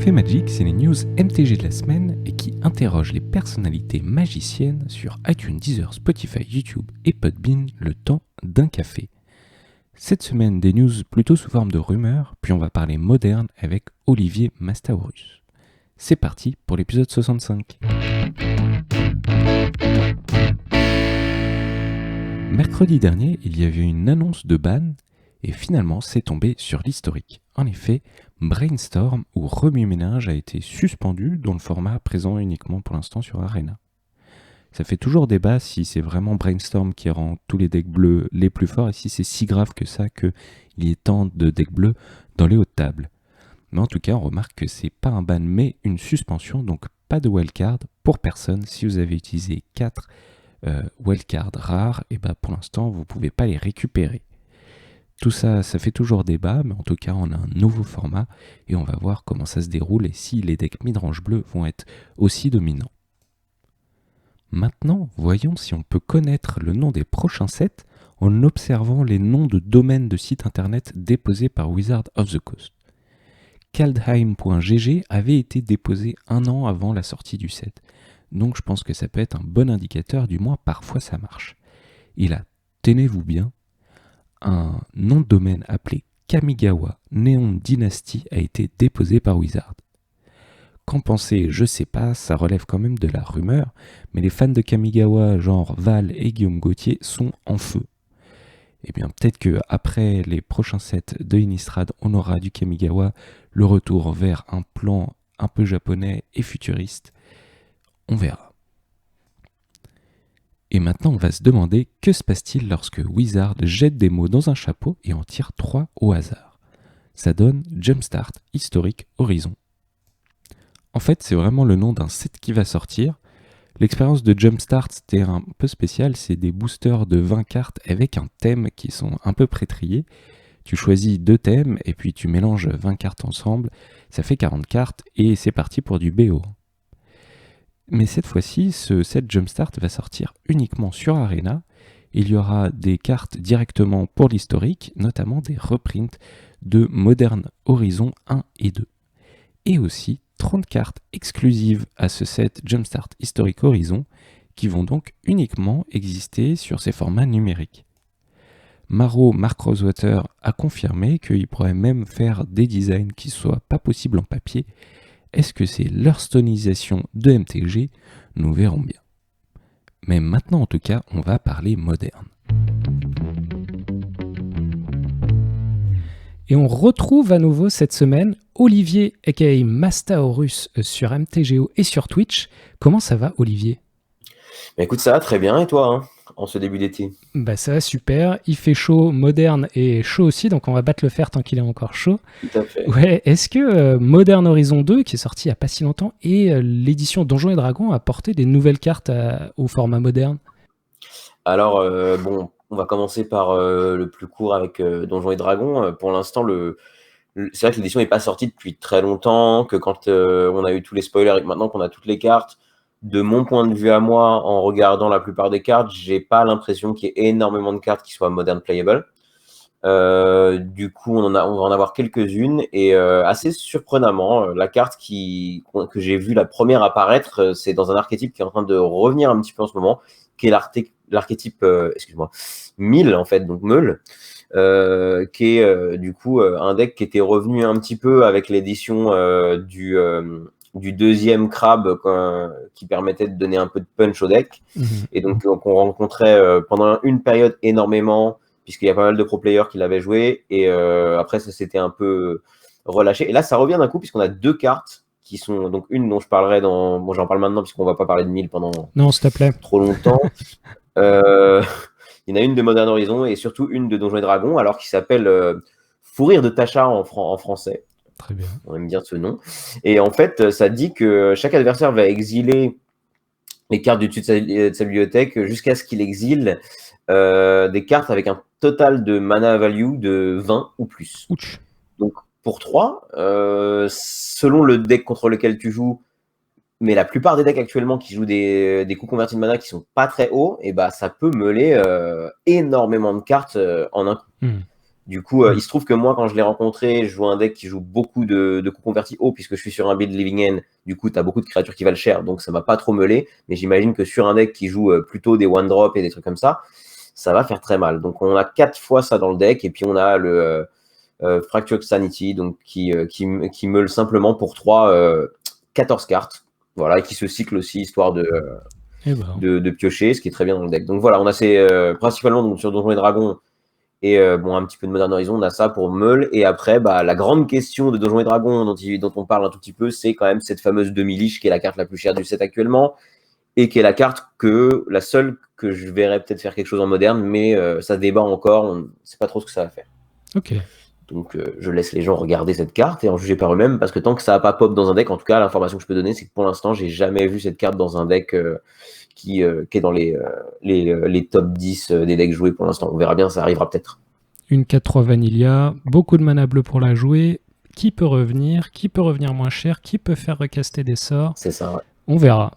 Café Magic, c'est les news MTG de la semaine et qui interrogent les personnalités magiciennes sur iTunes, Deezer, Spotify, YouTube et Podbean le temps d'un café. Cette semaine, des news plutôt sous forme de rumeurs, puis on va parler moderne avec Olivier Mastaurus. C'est parti pour l'épisode 65. Mercredi dernier, il y avait une annonce de ban et finalement c'est tombé sur l'historique. En effet, Brainstorm ou Remue-Ménage a été suspendu dans le format présent uniquement pour l'instant sur Arena. Ça fait toujours débat si c'est vraiment Brainstorm qui rend tous les decks bleus les plus forts et si c'est si grave que ça qu'il y ait tant de decks bleus dans les hautes tables. Mais en tout cas, on remarque que c'est pas un ban mais une suspension, donc pas de wildcard pour personne. Si vous avez utilisé 4 wildcards rares, et pour l'instant vous ne pouvez pas les récupérer. Tout ça, ça fait toujours débat, mais en tout cas on a un nouveau format et on va voir comment ça se déroule et si les decks midrange bleus vont être aussi dominants. Maintenant, voyons si on peut connaître le nom des prochains sets en observant les noms de domaines de sites internet déposés par Wizard of the Coast. Kaldheim.gg avait été déposé 1 an avant la sortie du set, donc je pense que ça peut être un bon indicateur, du moins parfois ça marche. Il a, tenez-vous bien, un nom de domaine appelé Kamigawa Neon Dynasty a été déposé par Wizard. Qu'en penser, je sais pas, ça relève quand même de la rumeur, mais les fans de Kamigawa, genre Val et Guillaume Gauthier, sont en feu. Et bien peut-être que après les prochains sets de Innistrad, on aura du Kamigawa, le retour vers un plan un peu japonais et futuriste. On verra. Et maintenant, on va se demander que se passe-t-il lorsque Wizard jette des mots dans un chapeau et en tire 3 au hasard. Ça donne Jumpstart Historic Horizon. En fait, c'est vraiment le nom d'un set qui va sortir. L'expérience de Jumpstart, c'était un peu spécial, c'est des boosters de 20 cartes avec un thème qui sont un peu pré-triés. Tu choisis 2 thèmes et puis tu mélanges 20 cartes ensemble, ça fait 40 cartes et c'est parti pour du BO. Mais cette fois-ci, ce set Jumpstart va sortir uniquement sur Arena. Il y aura des cartes directement pour l'historique, notamment des reprints de Modern Horizon 1 et 2. Et aussi 30 cartes exclusives à ce set Jumpstart Historic Horizon qui vont donc uniquement exister sur ces formats numériques. Mark Rosewater a confirmé qu'il pourrait même faire des designs qui ne soient pas possibles en papier. Est-ce que c'est l'hearthstonisation de MTG? Nous verrons bien. Mais maintenant, en tout cas, on va parler moderne. Et on retrouve à nouveau cette semaine Olivier, aka Mastaurus, sur MTGO et sur Twitch. Comment ça va, Olivier? Écoute, ça va très bien, et toi, en ce début d'été? Ça va super, il fait chaud, moderne et chaud aussi, donc on va battre le fer tant qu'il est encore chaud. Tout à fait. Ouais, est-ce que Modern Horizon 2, qui est sorti il n'y a pas si longtemps, et l'édition Donjons et Dragons a apporté des nouvelles cartes au format moderne? Alors, on va commencer par le plus court avec Donjons et Dragons. Pour l'instant, c'est vrai que l'édition n'est pas sortie depuis très longtemps, que quand on a eu tous les spoilers et que maintenant qu'on a toutes les cartes, de mon point de vue à moi, en regardant la plupart des cartes, j'ai pas l'impression qu'il y ait énormément de cartes qui soient modern playable. Du coup, on va en avoir quelques-unes et assez surprenamment, la carte que j'ai vue la première apparaître, c'est dans un archétype qui est en train de revenir un petit peu en ce moment, qui est l'archétype, Mille en fait, donc Meule, qui est du coup un deck qui était revenu un petit peu avec l'édition du deuxième crabe qui permettait de donner un peu de punch au deck. Et donc on rencontrait pendant une période énormément, puisqu'il y a pas mal de pro players qui l'avaient joué, et après ça s'était un peu relâché. Et là ça revient d'un coup, puisqu'on a 2 cartes qui sont, donc une dont je parlerai j'en parle maintenant puisqu'on va pas parler de 1000 pendant s'il te plaît. trop longtemps. Il y en a une de Modern Horizon et surtout une de Donjons et Dragons, alors qui s'appelle Fou rire de Tasha en français. Très bien. On aime bien ce nom. Et en fait, ça dit que chaque adversaire va exiler les cartes du dessus de sa bibliothèque jusqu'à ce qu'il exile des cartes avec un total de mana value de 20 ou plus. Ouch. Donc pour 3, selon le deck contre lequel tu joues, mais la plupart des decks actuellement qui jouent des coûts convertis de mana qui sont pas très hauts, et ça peut meuler énormément de cartes en un coup. Du coup, il se trouve que moi, quand je l'ai rencontré, je joue un deck qui joue beaucoup de coups convertis haut, puisque je suis sur un build Living End. Du coup, tu as beaucoup de créatures qui valent cher, donc ça m'a pas trop meulé. Mais j'imagine que sur un deck qui joue plutôt des one drop et des trucs comme ça va faire très mal. Donc on a 4 fois ça dans le deck, et puis on a le Fractured Sanity, donc qui meule simplement pour 14 cartes. Voilà, et qui se cycle aussi, histoire de piocher, ce qui est très bien dans le deck. Donc voilà, on a ces principalement donc, sur Donjons et Dragons et bon, un petit peu de Modern Horizon, on a ça pour meule. Et après, la grande question de Donjons et Dragons dont on parle un tout petit peu, c'est quand même cette fameuse demi-liche qui est la carte la plus chère du set actuellement et qui est la seule que je verrais peut-être faire quelque chose en moderne, mais ça débat encore, on ne sait pas trop ce que ça va faire. Ok. Donc je laisse les gens regarder cette carte et en juger par eux-mêmes, parce que tant que ça n'a pas pop dans un deck, en tout cas, l'information que je peux donner, c'est que pour l'instant, j'ai jamais vu cette carte dans un deck qui est dans les top 10 des decks joués pour l'instant. On verra bien, ça arrivera peut-être. Une 4-3 Vanilla, beaucoup de mana bleu pour la jouer. Qui peut revenir moins cher, qui peut faire recaster des sorts. C'est ça, ouais. On verra.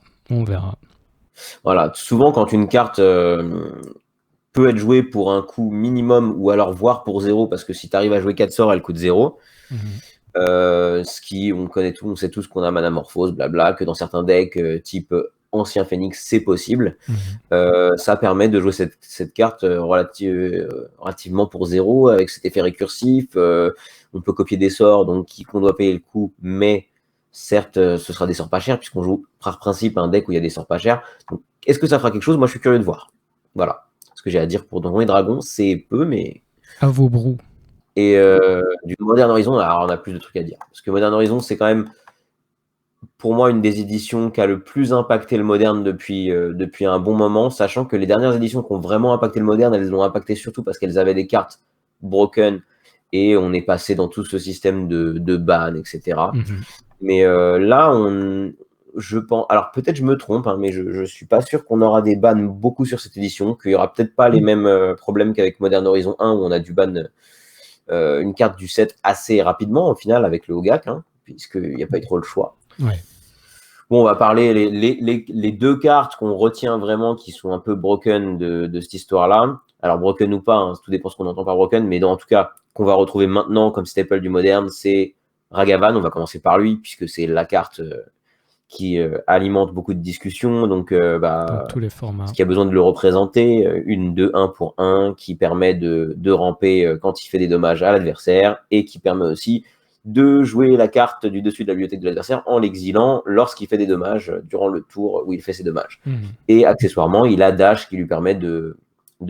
Voilà, souvent quand une carte peut être jouée pour un coût minimum ou alors voire pour 0, parce que si tu arrives à jouer 4 sorts, elle coûte 0. Ce qui, on sait tous qu'on a Manamorphose, blabla, que dans certains decks type Ancien Phénix, c'est possible. Ça permet de jouer cette carte relativement pour 0 avec cet effet récursif. On peut copier des sorts, donc qu'on doit payer le coût, mais certes, ce sera des sorts pas chers, puisqu'on joue par principe un deck où il y a des sorts pas chers. Donc, est-ce que ça fera quelque chose? Moi, je suis curieux de voir. Voilà. Ce que j'ai à dire pour Donjons et Dragons, c'est peu, mais... À vos brous. Et du Modern Horizon, alors on a plus de trucs à dire. Parce que Modern Horizon, c'est quand même, pour moi, une des éditions qui a le plus impacté le moderne depuis un bon moment, sachant que les dernières éditions qui ont vraiment impacté le moderne, elles l'ont impacté surtout parce qu'elles avaient des cartes broken, et on est passé dans tout ce système de ban, etc. Mais là, je pense, alors peut-être je me trompe, hein, mais je suis pas sûr qu'on aura des bans beaucoup sur cette édition, qu'il y aura peut-être pas les mêmes problèmes qu'avec Modern Horizon 1 où on a du ban une carte du set assez rapidement au final avec le Hogak, hein, puisqu'il n'y a pas eu trop le choix. Ouais. Bon, on va parler les 2 cartes qu'on retient vraiment qui sont un peu broken de cette histoire-là. Alors broken ou pas, hein, tout dépend ce qu'on entend par broken, mais en tout cas qu'on va retrouver maintenant comme staple du moderne, c'est Ragavan. On va commencer par lui, puisque c'est la carte qui alimente beaucoup de discussions. Donc, dans tous les formats. Qui a besoin de le représenter, une 2-1 pour 1 qui permet de ramper quand il fait des dommages à l'adversaire, et qui permet aussi de jouer la carte du dessus de la bibliothèque de l'adversaire en l'exilant lorsqu'il fait des dommages durant le tour où il fait ses dommages. Et accessoirement, il a Dash qui lui permet de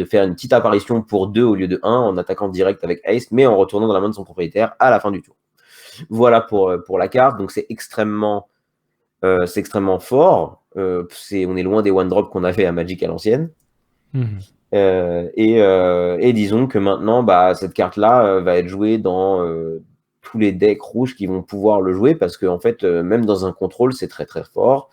faire une petite apparition pour 2 au lieu de 1 en attaquant direct avec Haste, mais en retournant dans la main de son propriétaire à la fin du tour. Voilà pour la carte. Donc c'est extrêmement fort. On est loin des one drop qu'on avait à Magic à l'ancienne. Et disons que maintenant, cette carte-là va être jouée dans tous les decks rouges qui vont pouvoir le jouer, parce qu'en fait, même dans un contrôle, c'est très très fort.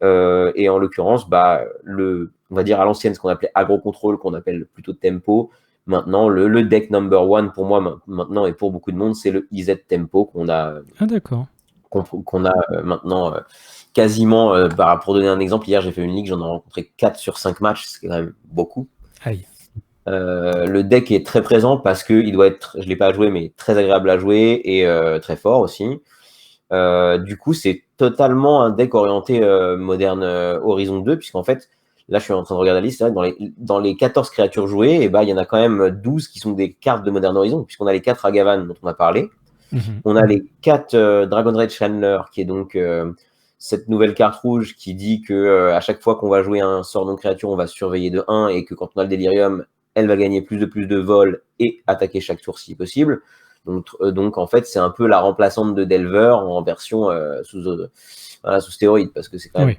Et en l'occurrence, on va dire à l'ancienne, ce qu'on appelait agro-control, qu'on appelle plutôt tempo. Maintenant, le deck number 1 pour moi maintenant et pour beaucoup de monde, c'est le IZ Tempo qu'on a. Ah d'accord. Qu'on a maintenant quasiment, pour donner un exemple, hier j'ai fait une ligue, j'en ai rencontré 4 sur 5 matchs, c'est quand même beaucoup. Aïe. Le deck est très présent parce qu'il doit être, je ne l'ai pas joué, mais très agréable à jouer et très fort aussi. Du coup, c'est totalement un deck orienté Modern Horizon 2, puisqu'en fait, là je suis en train de regarder la liste, dans les 14 créatures jouées, il y en a quand même 12 qui sont des cartes de Modern Horizon, puisqu'on a les 4 Ragavan dont on a parlé. On a les 4 Dragon Rage Chandler, qui est donc cette nouvelle carte rouge qui dit que à chaque fois qu'on va jouer un sort non-créature, on va surveiller de 1, et que quand on a le Delirium, elle va gagner plus de vol et attaquer chaque tour si possible. Donc en fait, c'est un peu la remplaçante de Delver en version sous stéroïde, parce que c'est quand même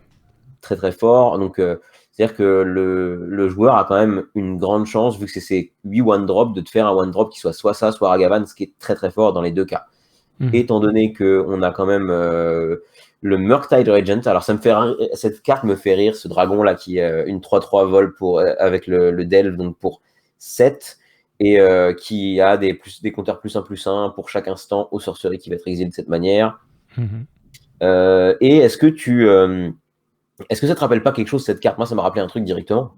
très très fort. Donc c'est-à-dire que le joueur a quand même une grande chance, vu que c'est ses 8 one-drop, de te faire un one-drop qui soit ça, soit Ragavan, ce qui est très très fort dans les 2 cas. Étant donné qu'on a quand même le Murktide Regent, alors cette carte me fait rire, ce dragon-là qui est une 3-3 vol avec le Delve, donc pour 7, et qui a des compteurs +1/+1 pour chaque instant aux sorceries qui va être exilé de cette manière. Et est-ce que ça te rappelle pas quelque chose, cette carte? Moi, ça m'a rappelé un truc directement.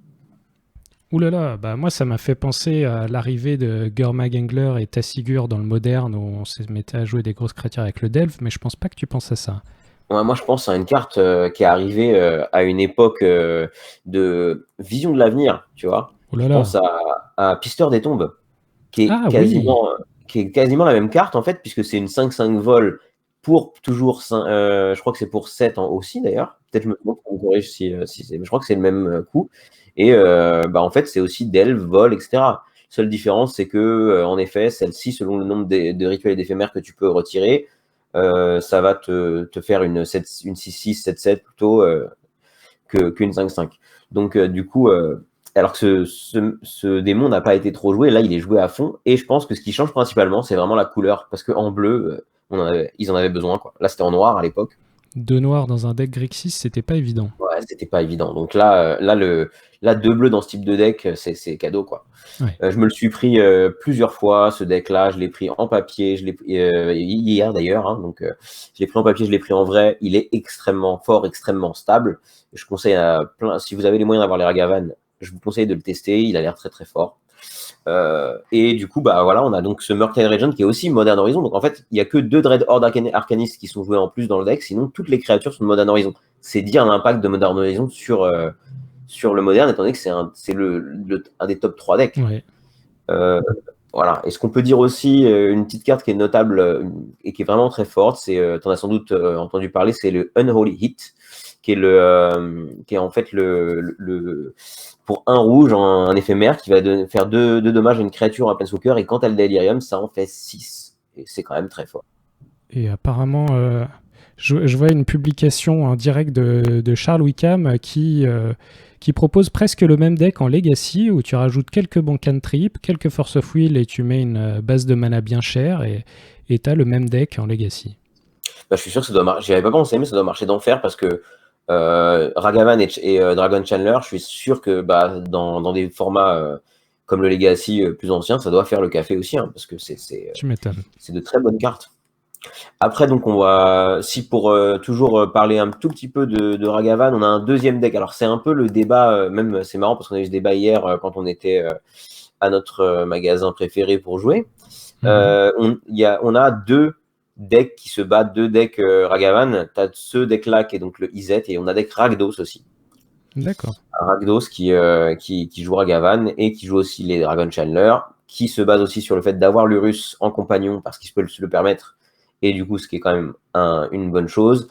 Ouh là là, bah moi ça m'a fait penser à l'arrivée de Gurmagangler et Tassigur dans le moderne où on se mettait à jouer des grosses créatures avec le Delve, mais je pense pas que tu penses à ça. Ouais, moi, je pense à une carte qui est arrivée à une époque de vision de l'avenir, tu vois. Ouh là Je là. pense à Pisteur des Tombes, Ah oui. qui est quasiment la même carte, en fait, puisque c'est une 5/5 vol pour toujours, je crois que c'est pour 7 ans aussi, d'ailleurs. Peut-être je me trompe, on me corrige si c'est, mais je crois que c'est le même coup. Et bah, en fait, c'est aussi delve, vol, etc. Seule différence, c'est que, en effet, celle-ci, selon le nombre de rituels et d'éphémères que tu peux retirer, ça va te faire une 6/6, 7/7 plutôt qu'une 5/5. Donc, du coup, alors que ce démon n'a pas été trop joué, là, il est joué à fond. Et je pense que ce qui change principalement, c'est vraiment la couleur. Parce qu'en bleu, ils en avaient besoin, quoi. Là, c'était en noir à l'époque. 2 noirs dans un deck Grixis, c'était pas évident. Ouais, c'était pas évident. Donc là, 2 bleus dans ce type de deck, c'est cadeau, quoi. Ouais. Je me le suis pris plusieurs fois, ce deck-là. Je l'ai pris en papier, je l'ai pris hier d'ailleurs. Hein, donc, je l'ai pris en papier, je l'ai pris en vrai. Il est extrêmement fort, extrêmement stable. Je conseille à plein, si vous avez les moyens d'avoir les Ragavan, je vous conseille de le tester. Il a l'air très très fort. Et du coup, bah voilà, on a donc ce Murktide Regent qui est aussi Modern Horizon. Donc en fait, il n'y a que 2 Dread Horde Arcanist qui sont joués en plus dans le deck. Sinon, toutes les créatures sont de Modern Horizon. C'est dire l'impact de Modern Horizon sur le moderne, étant donné que c'est un des top 3 decks. Ouais. Voilà. Et ce qu'on peut dire aussi, une petite carte qui est notable et qui est vraiment très forte, c'est, tu en as sans doute entendu parler, c'est le Unholy Hit, qui est en fait pour un rouge, un éphémère, qui va faire 2 dommages à une créature à Planeswalker, et quand elle Delirium, ça en fait 6. Et c'est quand même très fort. Et apparemment, je vois une publication en direct de Charles Wickham qui propose presque le même deck en Legacy où tu rajoutes quelques bons cantrips, quelques Force of Will et tu mets une base de mana bien chère et tu as le même deck en Legacy. Bah, je suis sûr que ça doit marcher. J'y avais pas pensé, mais ça doit marcher d'enfer parce que Ragavan et Dragon Chandler, je suis sûr que dans des formats comme le Legacy plus ancien, ça doit faire le café aussi, hein, parce que Tu m'étonnes. c'est de très bonnes cartes. Après, donc, si pour toujours parler un tout petit peu de Ragavan, on a un deuxième deck. Alors, c'est un peu le débat, même c'est marrant parce qu'on a eu ce débat hier quand on était à notre magasin préféré pour jouer. On a 2 decks qui se battent, 2 decks Ragavan. Tu as ce deck-là qui est donc le Izet, et on a deck Rakdos aussi. D'accord. Rakdos qui joue Ragavan et qui joue aussi les Dragon Chandler, qui se base aussi sur le fait d'avoir l'Urus en compagnon parce qu'il peut se le permettre. Et du coup, ce qui est quand même une bonne chose.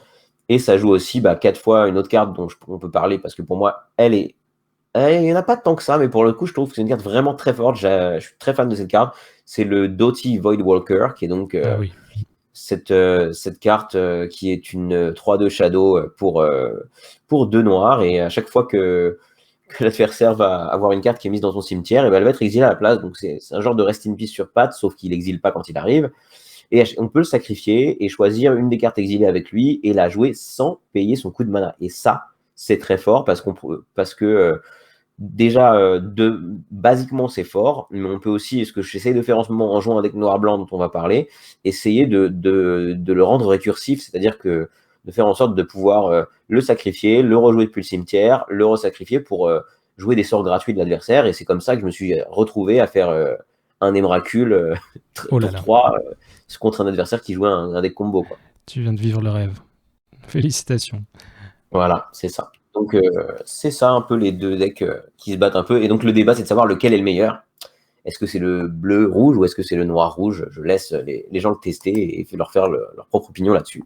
Et ça joue aussi 4 fois une autre carte dont on peut parler, parce que pour moi, il n'y en a pas tant que ça, mais pour le coup, je trouve que c'est une carte vraiment très forte. Je suis très fan de cette carte. C'est le Doughty Voidwalker, qui est donc Ah oui. cette carte qui est une 3/2 Shadow pour 2 noirs. Et à chaque fois que l'adversaire va avoir une carte qui est mise dans son cimetière, et elle va être exilée à la place. Donc c'est un genre de rest in peace sur pattes, sauf qu'il n'exile pas quand il arrive. Et on peut le sacrifier et choisir une des cartes exilées avec lui et la jouer sans payer son coût de mana. Et ça, c'est très fort parce que déjà, basiquement, c'est fort, mais on peut aussi, ce que j'essaie de faire en ce moment en jouant avec noir-blanc dont on va parler, essayer de le rendre récursif, c'est-à-dire que de faire en sorte de pouvoir le sacrifier, le rejouer depuis le cimetière, le resacrifier pour jouer des sorts gratuits de l'adversaire. Et c'est comme ça que je me suis retrouvé à faire un Emrakul Oh là tour là. 3 contre un adversaire qui jouait un deck combo, quoi. Tu viens de vivre le rêve. Félicitations. Voilà, c'est ça. Donc, c'est ça un peu les 2 decks qui se battent un peu. Et donc, le débat, c'est de savoir lequel est le meilleur. Est-ce que c'est le bleu-rouge ou est-ce que c'est le noir-rouge? Je laisse les gens le tester et leur faire leur propre opinion là-dessus.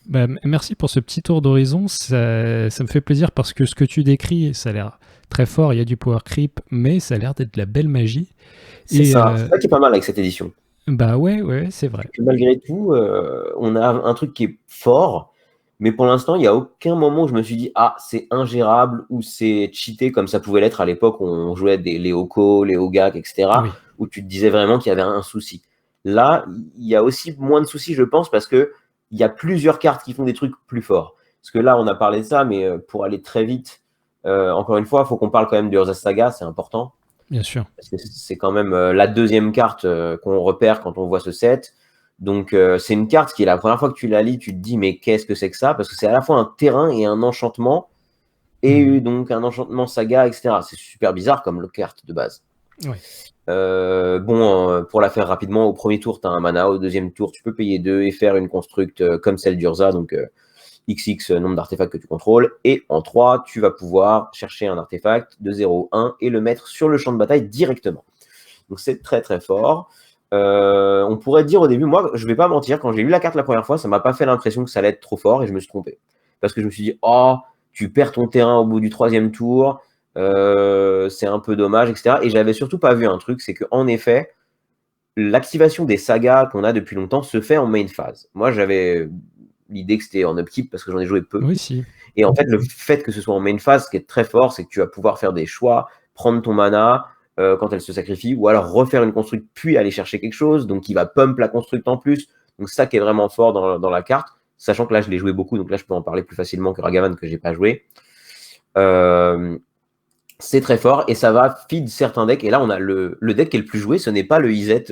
Bah, merci pour ce petit tour d'horizon. Ça me fait plaisir parce que ce que tu décris, ça a l'air très fort. Il y a du power creep, mais ça a l'air d'être de la belle magie. C'est ça qui est pas mal avec cette édition. Bah ouais, c'est vrai. Que malgré tout, on a un truc qui est fort, mais pour l'instant, il n'y a aucun moment où je me suis dit « Ah, c'est ingérable » ou « C'est cheaté » comme ça pouvait l'être à l'époque où on jouait les Oko, les Ogak, etc., Oui. où tu te disais vraiment qu'il y avait un souci. Là, il y a aussi moins de soucis, je pense, parce qu'il y a plusieurs cartes qui font des trucs plus forts. Parce que là, on a parlé de ça, mais pour aller très vite, encore une fois, il faut qu'on parle quand même de Urza Saga, c'est important. Bien sûr. Parce que c'est quand même la deuxième carte qu'on repère quand on voit ce set. Donc, c'est une carte qui est la première fois que tu la lis, tu te dis, mais qu'est-ce que c'est que ça? Parce que c'est à la fois un terrain et un enchantement. et donc un enchantement saga, etc. C'est super bizarre comme carte de base. Ouais. Pour la faire rapidement, au premier tour, tu as un mana, au deuxième tour, tu peux payer 2 et faire une construct comme celle d'Urza, donc XX nombre d'artefacts que tu contrôles, et en 3, tu vas pouvoir chercher un artefact de 0-1 et le mettre sur le champ de bataille directement. Donc c'est très très fort. On pourrait dire au début, moi je vais pas mentir, quand j'ai lu la carte la première fois, ça m'a pas fait l'impression que ça allait être trop fort et je me suis trompé. Parce que je me suis dit, oh, tu perds ton terrain au bout du 3e tour, c'est un peu dommage, etc. Et j'avais surtout pas vu un truc, c'est qu'en effet, l'activation des sagas qu'on a depuis longtemps se fait en main phase. Moi j'avais l'idée que c'était en upkeep parce que j'en ai joué peu. Oui, si. Et en fait, le fait que ce soit en main phase, ce qui est très fort, c'est que tu vas pouvoir faire des choix, prendre ton mana quand elle se sacrifie, ou alors refaire une construct, puis aller chercher quelque chose, donc il va pump la construct en plus. Donc ça qui est vraiment fort dans la carte, sachant que là, je l'ai joué beaucoup, donc là, je peux en parler plus facilement que Ragavan, que j'ai pas joué. C'est très fort, et ça va feed certains decks. Et là, on a le deck qui est le plus joué, ce n'est pas le Izet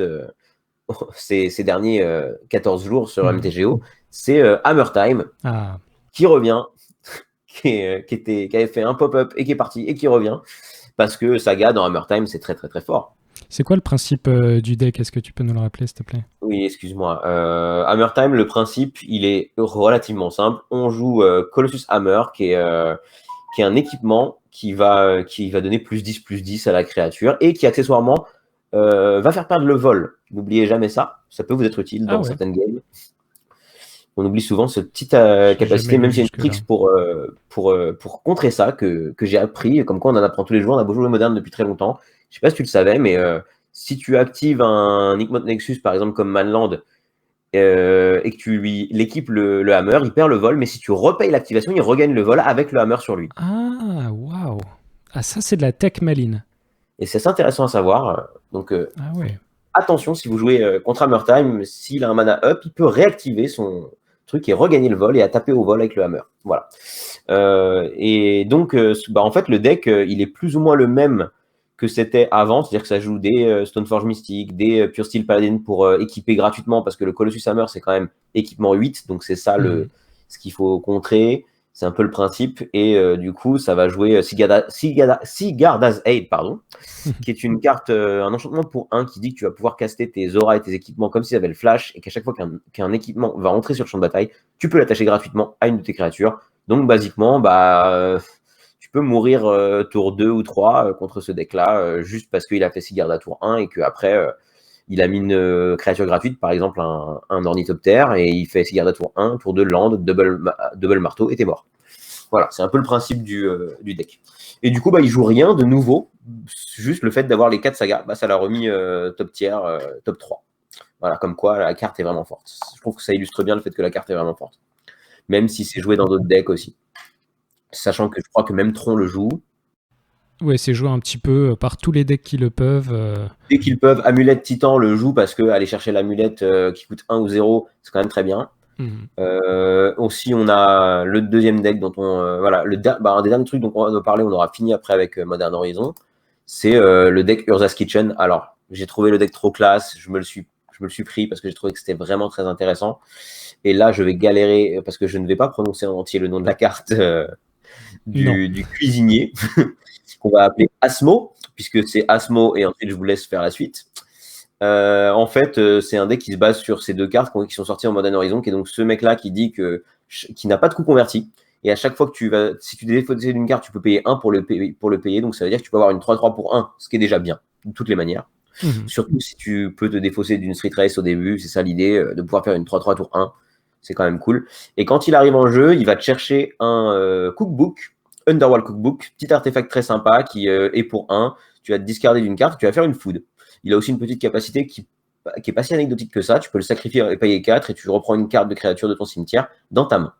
ces derniers 14 jours sur MTGO, c'est Hammer Time, qui revient, qui avait fait un pop-up et qui est parti et qui revient, parce que Saga dans Hammer Time, c'est très très très fort. C'est quoi le principe du deck? Est-ce que tu peux nous le rappeler, s'il te plaît? Oui, excuse-moi. Hammer Time, le principe, il est relativement simple. On joue Colossus Hammer, qui est un équipement qui va donner plus 10 à la créature, et qui accessoirement va faire perdre le vol. N'oubliez jamais ça. Ça peut vous être utile dans certaines games. On oublie souvent cette petite capacité, même s'il y a une trick pour contrer ça, que j'ai appris, comme quoi on en apprend tous les jours, on a beau jouer moderne depuis très longtemps. Je sais pas si tu le savais, mais si tu actives un Nickmot Nexus, par exemple, comme Manland, et que tu lui l'équipes le hammer, il perd le vol, mais si tu repayes l'activation, il regagne le vol avec le hammer sur lui. Ah, waouh! Ah, ça, c'est de la tech maline. Et c'est assez intéressant à savoir. Donc, ouais. Attention, si vous jouez contre Hammer Time, s'il a un mana up, il peut réactiver son truc et regagner le vol et à taper au vol avec le hammer. Voilà. Et donc, en fait, le deck, il est plus ou moins le même que c'était avant, c'est-à-dire que ça joue des Stoneforge Mystique, des Pure Steel Paladin pour équiper gratuitement, parce que le Colossus Hammer, c'est quand même équipement 8, donc c'est ça ce qu'il faut contrer. C'est un peu le principe, et du coup, ça va jouer Sigarda's Aid, qui est une carte, un enchantement pour 1 qui dit que tu vas pouvoir caster tes auras et tes équipements comme s'ils avaient le flash, et qu'à chaque fois qu'un équipement va entrer sur le champ de bataille, tu peux l'attacher gratuitement à une de tes créatures. Donc, basiquement, tu peux mourir tour 2 ou 3 contre ce deck-là, juste parce qu'il a fait Sigarda tour 1 et qu'après, il a mis une créature gratuite, par exemple un ornithoptère, et il fait Sigarda tour 1, tour 2 land, double marteau, et t'es mort. Voilà, c'est un peu le principe du deck. Et du coup, il joue rien de nouveau, juste le fait d'avoir les 4 sagas, ça l'a remis top tier, top 3. Voilà, comme quoi la carte est vraiment forte. Je trouve que ça illustre bien le fait que la carte est vraiment forte. Même si c'est joué dans d'autres decks aussi. Sachant que je crois que même Tron le joue. Ouais, c'est joué un petit peu par tous les decks qui le peuvent. Dès qu'ils peuvent, Amulette Titan le joue parce que aller chercher l'amulette qui coûte 1 ou 0, c'est quand même très bien. Aussi, on a le deuxième deck dont un des derniers trucs dont on va parler, on aura fini après avec Modern Horizon, c'est le deck Urza's Kitchen. Alors, j'ai trouvé le deck trop classe, je me le suis pris parce que j'ai trouvé que c'était vraiment très intéressant. Et là, je vais galérer parce que je ne vais pas prononcer en entier le nom de la carte du cuisinier qu'on va appeler Asmo, puisque c'est Asmo, et ensuite je vous laisse faire la suite. En fait, c'est un deck qui se base sur ces 2 cartes qui sont sorties en Modern Horizon, qui est donc ce mec-là qui dit qui n'a pas de coût converti. Et à chaque fois que si tu défausses d'une carte, tu peux payer 1 pour le payer. Donc ça veut dire que tu peux avoir une 3-3 pour 1, ce qui est déjà bien, de toutes les manières. Surtout si tu peux te défausser d'une Street Race au début, c'est ça l'idée, de pouvoir faire une 3-3 tour 1. C'est quand même cool. Et quand il arrive en jeu, il va te chercher un cookbook, Underworld Cookbook, petit artefact très sympa qui est pour 1. Tu vas te discarder d'une carte, tu vas faire une food. Il a aussi une petite capacité qui est pas si anecdotique que ça. Tu peux le sacrifier et payer 4 et tu reprends une carte de créature de ton cimetière dans ta main.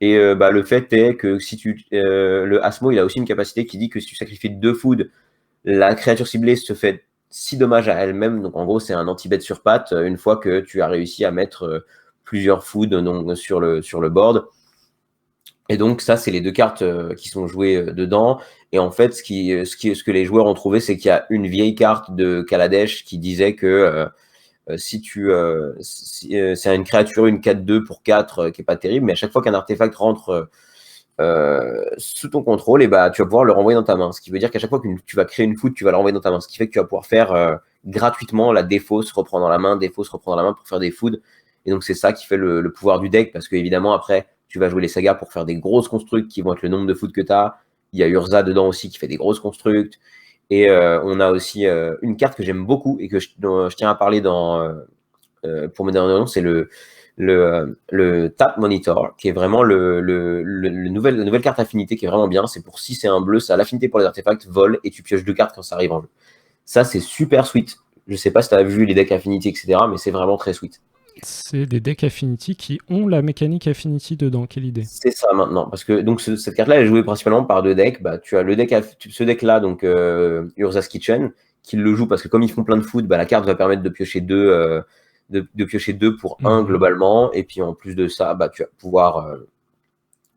Et le fait est que si le Asmo, il a aussi une capacité qui dit que si tu sacrifies 2 food, la créature ciblée se fait 6 dommages à elle-même. Donc en gros, c'est un anti-bet sur patte une fois que tu as réussi à mettre plusieurs food sur le board. Et donc ça, c'est les 2 cartes qui sont jouées dedans. Et en fait, ce que les joueurs ont trouvé, c'est qu'il y a une vieille carte de Kaladesh qui disait que c'est une créature, une 4-2 pour 4 qui est pas terrible, mais à chaque fois qu'un artefact rentre sous ton contrôle, et bah, tu vas pouvoir le renvoyer dans ta main. Ce qui veut dire qu'à chaque fois que tu vas créer une food, tu vas le renvoyer dans ta main. Ce qui fait que tu vas pouvoir faire gratuitement la défausse, reprendre dans la main, défausse, reprendre dans la main pour faire des foods. Et donc, c'est ça qui fait le pouvoir du deck, parce que évidemment, après, tu vas jouer les sagas pour faire des grosses constructs qui vont être le nombre de foods que tu as. Il y a Urza dedans aussi qui fait des grosses constructs. Et on a aussi une carte que j'aime beaucoup et que dont je tiens à parler pour Modern Horizons, c'est le Tap Monitor, qui est vraiment la nouvelle carte affinité qui est vraiment bien. C'est pour 6 et 1 bleu, ça a l'affinité pour les artefacts, vol, et tu pioches 2 cartes quand ça arrive en jeu. Ça, c'est super sweet. Je sais pas si tu as vu les decks Affinity, etc., mais c'est vraiment très sweet. C'est des decks Affinity qui ont la mécanique Affinity dedans. Quelle idée. C'est ça maintenant, parce que donc cette carte-là, elle est jouée principalement par 2 decks. Bah, tu as ce deck-là, donc Urza's Kitchen, qui le joue parce que comme ils font plein de foot, bah, la carte va permettre de piocher 2 de piocher 2 pour 1 globalement, et puis en plus de ça, bah, tu vas pouvoir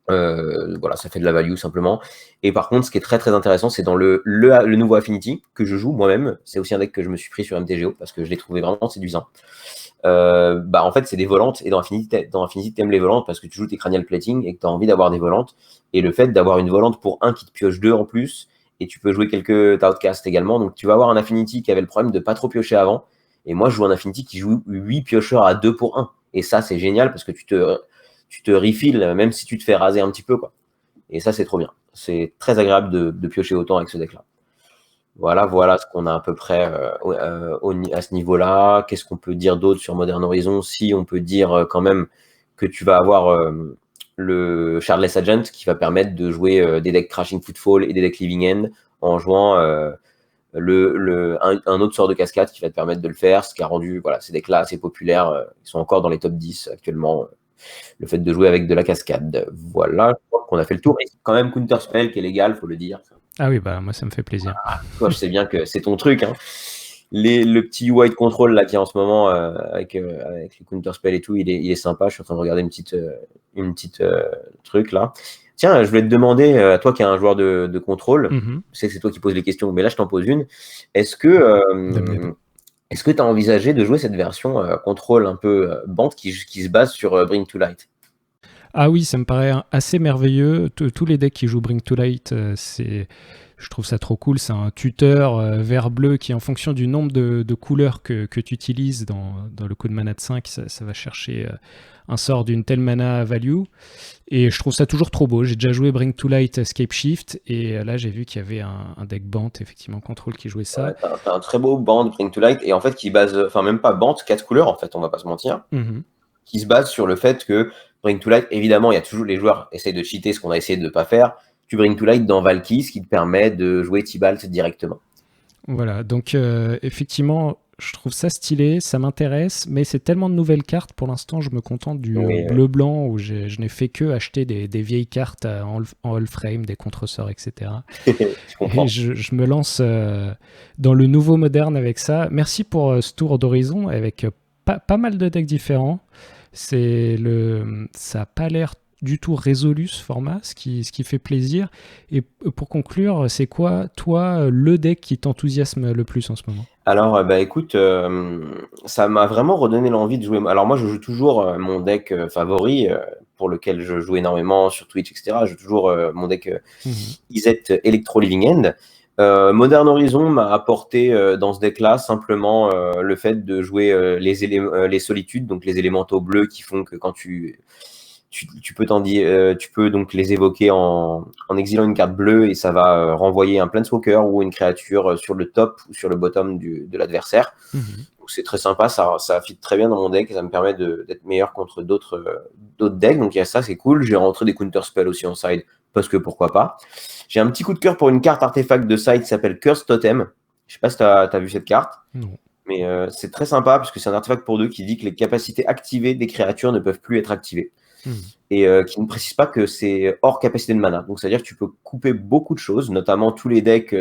voilà, ça fait de la value simplement. Et par contre, ce qui est très très intéressant, c'est dans le nouveau Affinity que je joue moi-même. C'est aussi un deck que je me suis pris sur MTGO parce que je l'ai trouvé vraiment séduisant. Bah en fait, c'est des volantes, et dans Affinity, t'aimes les volantes parce que tu joues tes cranial plating et que tu as envie d'avoir des volantes. Et le fait d'avoir une volante pour 1 qui te pioche 2 en plus, et tu peux jouer quelques Outcasts également. Donc tu vas avoir un Affinity qui avait le problème de pas trop piocher avant. Et moi, je joue un Affinity qui joue 8 piocheurs à 2 pour 1. Et ça, c'est génial parce que tu te refills même si tu te fais raser un petit peu, quoi. Et ça, c'est trop bien. C'est très agréable de piocher autant avec ce deck-là. Voilà ce qu'on a à peu près à ce niveau-là. Qu'est-ce qu'on peut dire d'autre sur Modern Horizons? Si on peut dire quand même que tu vas avoir le Shardless Agent qui va permettre de jouer des decks Crashing Footfall et des decks Living End en jouant un autre sort de cascade qui va te permettre de le faire, ce qui a rendu ces decks-là assez populaires. Ils sont encore dans les top 10 actuellement. Le fait de jouer avec de la cascade. Voilà, je crois qu'on a fait le tour. Et quand même Counterspell qui est légal, faut le dire. Ah oui, bah moi ça me fait plaisir. Toi, je sais bien que c'est ton truc. Hein. Le petit white control là qui est en ce moment avec les Counterspell et tout, il est sympa. Je suis en train de regarder une petite truc là. Tiens, je voulais te demander, à toi qui es un joueur de contrôle, je sais que c'est toi qui poses les questions, mais là je t'en pose une. Est-ce que tu as envisagé de jouer cette version contrôle un peu bande qui se base sur Bring to Light? Ah oui, ça me paraît assez merveilleux. Tous les decks qui jouent Bring to Light, je trouve ça trop cool. C'est un tuteur vert-bleu qui, en fonction du nombre de couleurs que tu utilises dans le coup de mana de 5, ça va chercher un sort d'une telle mana value. Et je trouve ça toujours trop beau. J'ai déjà joué Bring to Light Escape Shift, et là j'ai vu qu'il y avait un deck Bant, effectivement, contrôle qui jouait ça. Ouais, t'as un très beau band Bring to Light, et en fait qui base, enfin même pas band, 4 couleurs en fait, on va pas se mentir, qui se base sur le fait que Bring to Light, évidemment, il y a toujours les joueurs essayent de cheater, ce qu'on a essayé de ne pas faire. Tu Bring to Light dans Valky, ce qui te permet de jouer Tibalt directement. Voilà, donc effectivement, je trouve ça stylé, ça m'intéresse, mais c'est tellement de nouvelles cartes. Pour l'instant, je me contente du bleu-blanc où je n'ai fait que acheter des vieilles cartes en all frame, des contresorts, etc. Et je me lance dans le nouveau moderne avec ça. Merci pour ce tour d'horizon avec pas mal de decks différents. Ça n'a pas l'air du tout résolu ce format, ce qui fait plaisir. Et pour conclure, c'est quoi, toi, le deck qui t'enthousiasme le plus en ce moment? Alors, écoute, ça m'a vraiment redonné l'envie de jouer. Alors moi, je joue toujours mon deck favori, pour lequel je joue énormément sur Twitch, etc. Je joue toujours mon deck Izet Electro Living End. Modern Horizon m'a apporté dans ce deck-là simplement le fait de jouer les solitudes, donc les élémentaux bleus qui font que quand tu peux donc les évoquer en exilant une carte bleue, et ça va renvoyer un Planeswalker ou une créature sur le top ou sur le bottom de l'adversaire. Donc c'est très sympa, ça fit très bien dans mon deck et ça me permet d'être meilleur contre d'autres decks. Donc il y a ça, c'est cool. J'ai rentré des counterspells aussi en side parce que pourquoi pas. J'ai un petit coup de cœur pour une carte artefact de side qui s'appelle Curse Totem. Je sais pas si tu as vu cette carte. Non. Mais c'est très sympa parce que c'est un artefact pour 2 qui dit que les capacités activées des créatures ne peuvent plus être activées. Et qui ne précise pas que c'est hors capacité de mana. Donc, c'est-à-dire que tu peux couper beaucoup de choses, notamment tous les decks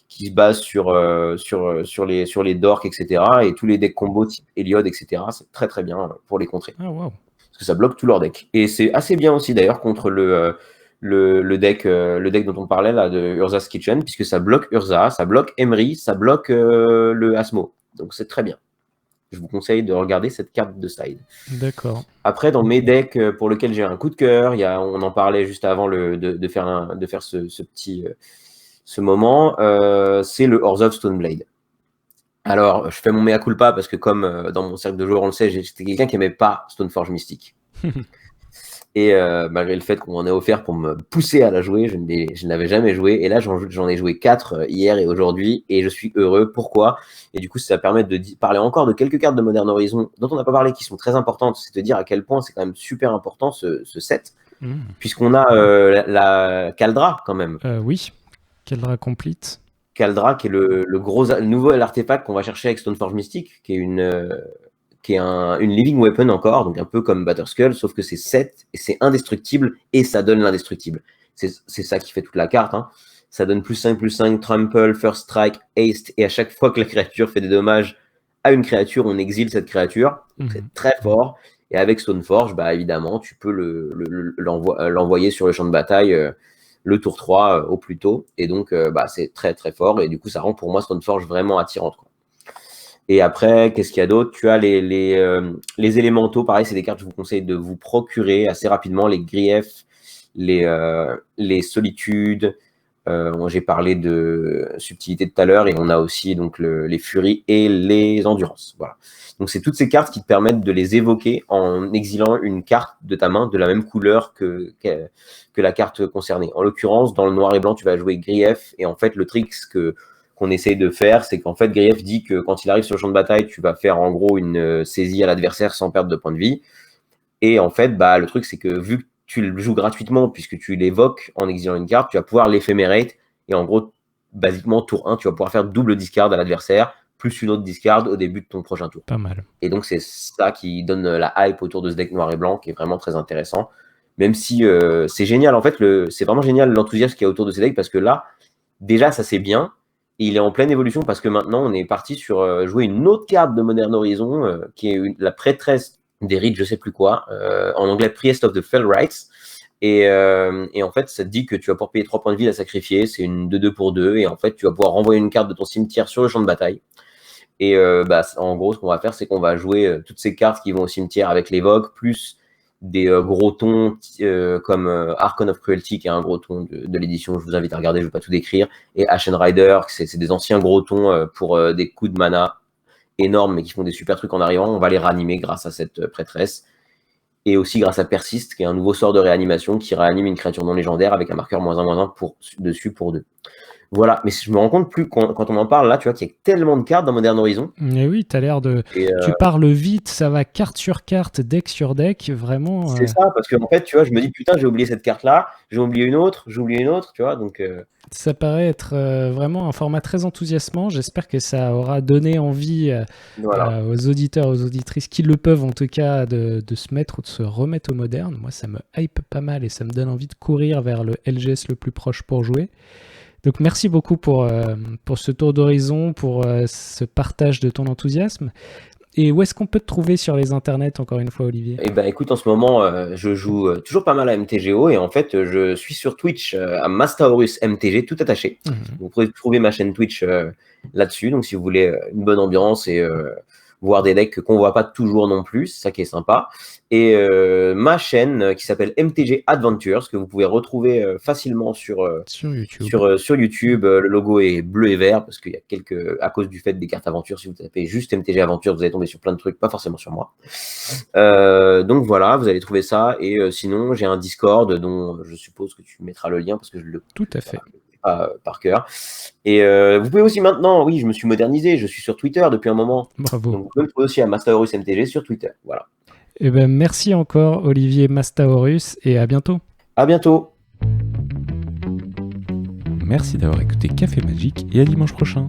qui se basent sur les dorks, etc. Et tous les decks combo type Eliod, etc. C'est très, très bien pour les contrer. Oh, wow. Parce que ça bloque tout leur deck. Et c'est assez bien aussi, d'ailleurs, contre le deck dont on parlait, là, de Urza's Kitchen, puisque ça bloque Urza, ça bloque Emery, ça bloque le Asmo. Donc, c'est très bien. je vous conseille de regarder cette carte de side. D'accord. Après, dans mes decks pour lesquels j'ai un coup de cœur, on en parlait juste avant de faire ce moment, c'est le Horse of Stoneblade. Alors, je fais mon mea culpa parce que comme dans mon cercle de joueurs, on le sait, j'étais quelqu'un qui n'aimait pas Stoneforge Mystique. Et malgré le fait qu'on m'en ait offert pour me pousser à la jouer, je ne l'avais jamais joué. Et là, j'en ai joué 4 hier et aujourd'hui, et je suis heureux. Pourquoi ? Et du coup, ça permet de parler encore de quelques cartes de Modern Horizon dont on n'a pas parlé, qui sont très importantes. C'est de dire à quel point c'est quand même super important ce set, puisqu'on a la Kaldra quand même. Oui, Kaldra Complete. Kaldra, qui est le nouveau artefact qu'on va chercher avec Stoneforge Mystique, qui est une living weapon encore, donc un peu comme Batterskull, sauf que c'est 7 et c'est indestructible et ça donne l'indestructible. C'est ça qui fait toute la carte. Hein. Ça donne +5/+5, trample, first strike, haste, et à chaque fois que la créature fait des dommages à une créature, on exile cette créature. Donc c'est très fort. Et avec Stoneforge, bah, évidemment, tu peux l'envoyer sur le champ de bataille le tour 3 au plus tôt. Et donc, c'est très très fort. Et du coup, ça rend pour moi Stoneforge vraiment attirante, quoi. Et après, qu'est-ce qu'il y a d'autre ? Tu as les élémentaux, pareil, c'est des cartes que je vous conseille de vous procurer assez rapidement. Les griefs, les solitudes. J'ai parlé de subtilité tout à l'heure, et on a aussi donc les furies et les endurances. Voilà. Donc c'est toutes ces cartes qui te permettent de les évoquer en exilant une carte de ta main de la même couleur que la carte concernée. En l'occurrence, dans le noir et blanc, tu vas jouer grief, et en fait le trick qu'on essaye de faire, c'est qu'en fait grief dit que quand il arrive sur le champ de bataille, tu vas faire en gros une saisie à l'adversaire sans perdre de points de vie. Et en fait, le truc c'est que vu que tu le joues gratuitement, puisque tu l'évoques en exilant une carte, tu vas pouvoir l'éphémérate, et en gros, basiquement, tour 1, tu vas pouvoir faire double discard à l'adversaire, plus une autre discard au début de ton prochain tour. Pas mal. Et donc, c'est ça qui donne la hype autour de ce deck noir et blanc, qui est vraiment très intéressant. Même si c'est génial, en fait, c'est vraiment génial l'enthousiasme qu'il y a autour de ces decks, parce que là, déjà, ça c'est bien, et il est en pleine évolution, parce que maintenant, on est parti sur jouer une autre carte de Modern Horizon, qui est la prêtresse des rites, je sais plus quoi, en anglais Priest of the Fell Rites, et en fait ça te dit que tu vas pouvoir payer 3 points de vie à sacrifier, c'est une 2/2 pour 2, et en fait tu vas pouvoir renvoyer une carte de ton cimetière sur le champ de bataille, et en gros ce qu'on va faire, c'est qu'on va jouer toutes ces cartes qui vont au cimetière avec l'évoque, plus des gros tons comme Archon of Cruelty, qui est un gros ton de l'édition, je vous invite à regarder, je ne vais pas tout décrire, et Ashen Rider, c'est des anciens gros tons pour des coups de mana énormes, mais qui font des super trucs en arrivant. On va les réanimer grâce à cette prêtresse, et aussi grâce à Persist, qui est un nouveau sort de réanimation qui réanime une créature non légendaire avec un marqueur -1/-1 dessus pour 2. Voilà, mais je me rends compte plus quand on en parle là, tu vois qu'il y a tellement de cartes dans Modern Horizon. Et oui, t'as l'air de. Tu parles vite, ça va carte sur carte, deck sur deck, vraiment. C'est ça, parce que en fait, tu vois, je me dis putain, j'ai oublié cette carte-là, j'ai oublié une autre, tu vois, donc. Ça paraît être vraiment un format très enthousiasmant. J'espère que ça aura donné envie aux auditeurs, aux auditrices qui le peuvent en tout cas de se mettre ou de se remettre au moderne. Moi, ça me hype pas mal et ça me donne envie de courir vers le LGS le plus proche pour jouer. Donc merci beaucoup pour ce tour d'horizon, pour ce partage de ton enthousiasme. Et où est-ce qu'on peut te trouver sur les internets, encore une fois, Olivier ? Eh ben, écoute, en ce moment, je joue toujours pas mal à MTGO, et en fait, je suis sur Twitch à Mastaurus MTG, tout attaché. Vous pouvez trouver ma chaîne Twitch là-dessus, donc si vous voulez une bonne ambiance et voir des decks qu'on voit pas toujours non plus, c'est ça qui est sympa. Et ma chaîne qui s'appelle MTG Adventures, que vous pouvez retrouver facilement sur YouTube. Sur YouTube, le logo est bleu et vert, parce qu'il y a à cause du fait des cartes aventures, si vous tapez juste MTG Adventures, vous allez tomber sur plein de trucs, pas forcément sur moi. Donc voilà, vous allez trouver ça. Et sinon, j'ai un Discord dont je suppose que tu mettras le lien, parce que je le tout à fait par cœur. Et vous pouvez aussi maintenant, oui, je me suis modernisé, je suis sur Twitter depuis un moment. Bravo. Donc vous pouvez me trouver aussi à Mastaurus MTG sur Twitter. Voilà. Eh ben, merci encore, Olivier Mastaurus, et à bientôt. À bientôt. Merci d'avoir écouté Café Magique, et à dimanche prochain.